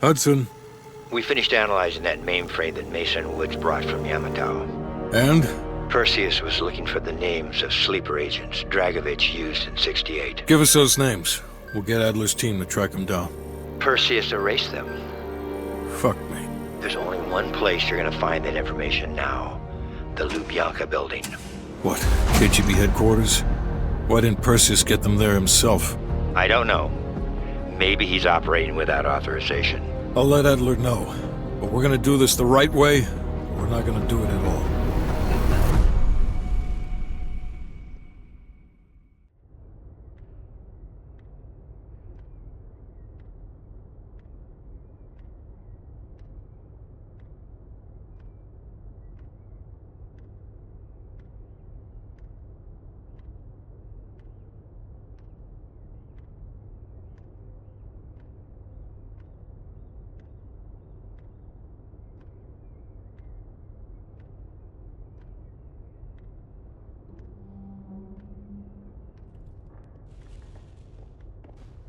Hudson. We finished analyzing that mainframe that Mason Woods brought from Yamato. And? Perseus was looking for the names of sleeper agents Dragovich used in '68. Give us those names. We'll get Adler's team to track them down. Perseus erased them. Fuck me. There's only one place you're gonna find that information now. The Lubyanka building. What? KGB headquarters? Why didn't Perseus get them there himself? I don't know. Maybe he's operating without authorization. I'll let Adler know. But we're gonna do this the right way, or we're not gonna do it at all.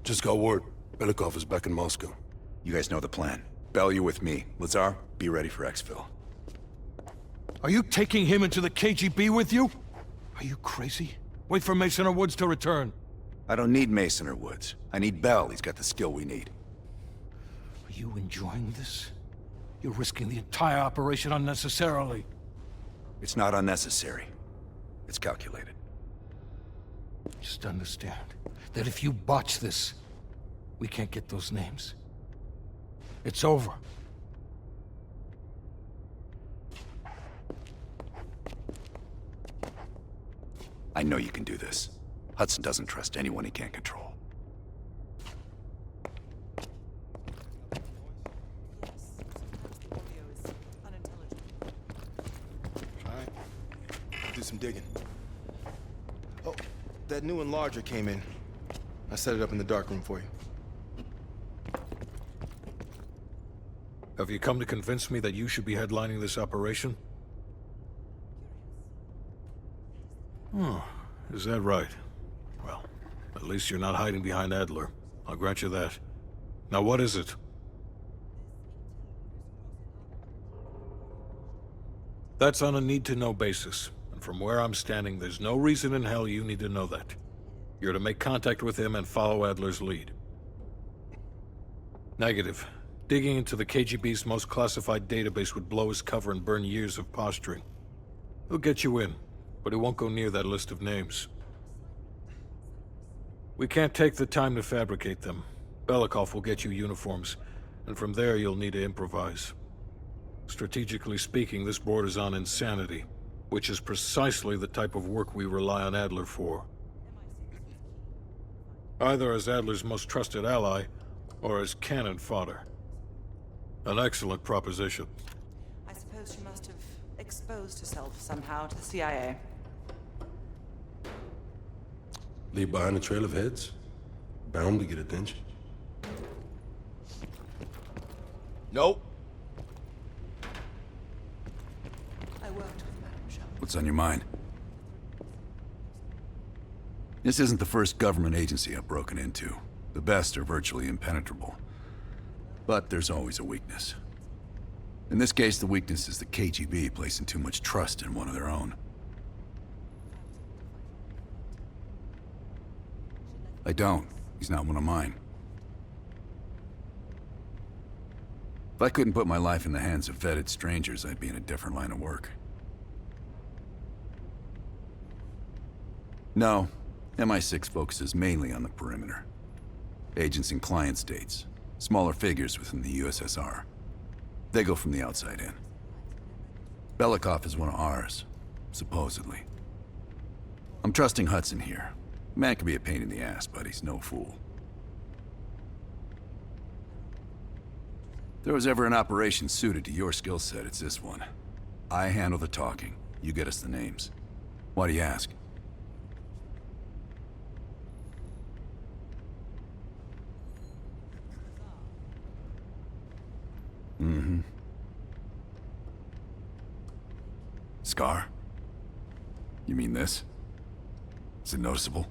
Just got word. Belikov is back in Moscow. You guys know the plan. Bell, you're with me. Lexar, be ready for exfil. Are you taking him into the KGB with you? Are you crazy? Wait for Mason or Woods to return. I don't need Mason or Woods. I need Bell. He's got the skill we need. Are you enjoying this? You're risking the entire operation unnecessarily. It's not unnecessary. It's calculated. Just understand that if you botch this, we can't get those names. It's over. I know you can do this. Hudson doesn't trust anyone he can't control. Alright. Do some digging. Oh, that new enlarger came in. I set it up in the darkroom for you. Have you come to convince me that you should be headlining this operation? Oh, is that right? Well, at least you're not hiding behind Adler. I'll grant you that. Now what is it? That's on a need-to-know basis. And from where I'm standing, there's no reason in hell you need to know that. You're to make contact with him and follow Adler's lead. Negative. Digging into the KGB's most classified database would blow his cover and burn years of posturing. He'll get you in, but he won't go near that list of names. We can't take the time to fabricate them. Belikov will get you uniforms, and from there you'll need to improvise. Strategically speaking, this borders on insanity, which is precisely the type of work we rely on Adler for. Either as Adler's most trusted ally, or as cannon fodder. An excellent proposition. I suppose she must have exposed herself somehow to the CIA. Leave behind a trail of heads. Bound to get attention. Nope. I worked with Madame Shaw. What's on your mind? This isn't the first government agency I've broken into. The best are virtually impenetrable. But there's always a weakness. In this case, the weakness is the KGB placing too much trust in one of their own. I don't. He's not one of mine. If I couldn't put my life in the hands of vetted strangers, I'd be in a different line of work. No, MI6 focuses mainly on the perimeter. Agents in client states, smaller figures within the USSR. They go from the outside in. Belikov is one of ours, supposedly. I'm trusting Hudson here. Man can be a pain in the ass, but he's no fool. If there was ever an operation suited to your skill set, it's this one. I handle the talking. You get us the names. Why do you ask? Mm-hmm. Scar? You mean this? Is it noticeable?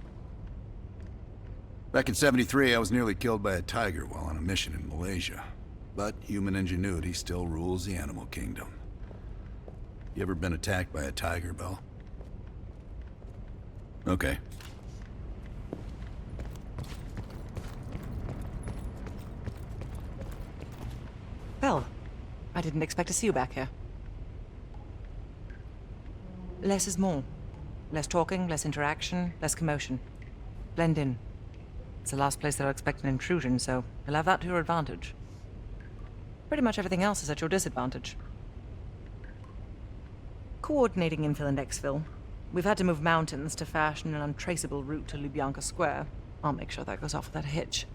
Back in '73, I was nearly killed by a tiger while on a mission in Malaysia. But human ingenuity still rules the animal kingdom. You ever been attacked by a tiger, Bell? Okay. Bell, I didn't expect to see you back here. Less is more. Less talking, less interaction, less commotion. Blend in. It's the last place they'll expect an intrusion, so you'll have that to your advantage. Pretty much everything else is at your disadvantage. Coordinating infill and exfil. We've had to move mountains to fashion an untraceable route to Lubyanka Square. I'll make sure that goes off without a hitch.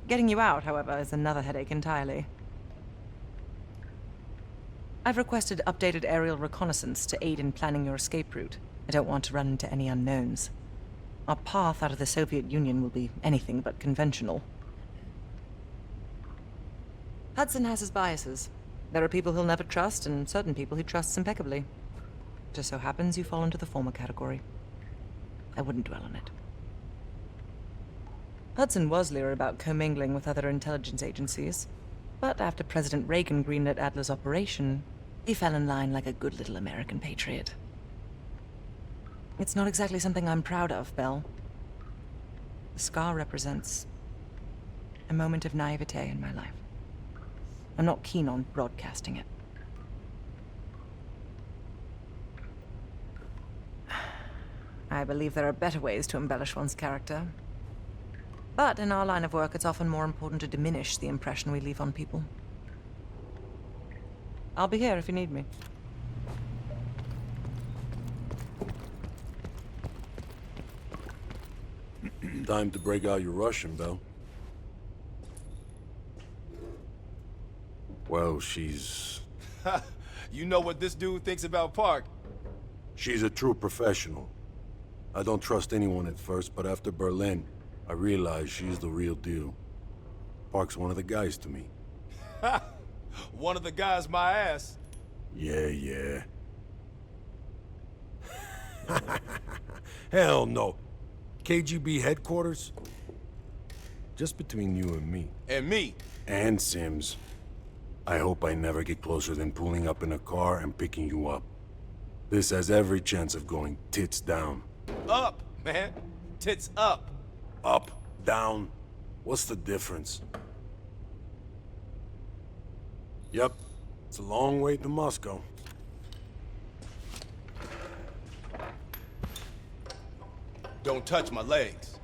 Getting you out, however, is another headache entirely. I've requested updated aerial reconnaissance to aid in planning your escape route. I don't want to run into any unknowns. Our path out of the Soviet Union will be anything but conventional. Hudson has his biases. There are people he'll never trust, and certain people he trusts impeccably. Just so happens you fall into the former category. I wouldn't dwell on it. Hudson was leery about commingling with other intelligence agencies, but after President Reagan greenlit Adler's operation, he fell in line like a good little American patriot. It's not exactly something I'm proud of, Bell. The scar represents a moment of naivete in my life. I'm not keen on broadcasting it. I believe there are better ways to embellish one's character. But in our line of work, it's often more important to diminish the impression we leave on people. I'll be here if you need me. Time to break out your Russian, Bell. Well, she's... You know what this dude thinks about Park? she's a true professional. I don't trust anyone at first, but after Berlin, I realized she's the real deal. Park's one of the guys to me. One of the guys my ass. Yeah. Hell no. KGB headquarters? Just between you and me. And me. And Sims. I hope I never get closer than pulling up in a car and picking you up. This has every chance of going tits down. Up, man. Tits up. Up, down. What's the difference? Yep. It's a long way to Moscow. Don't touch my legs.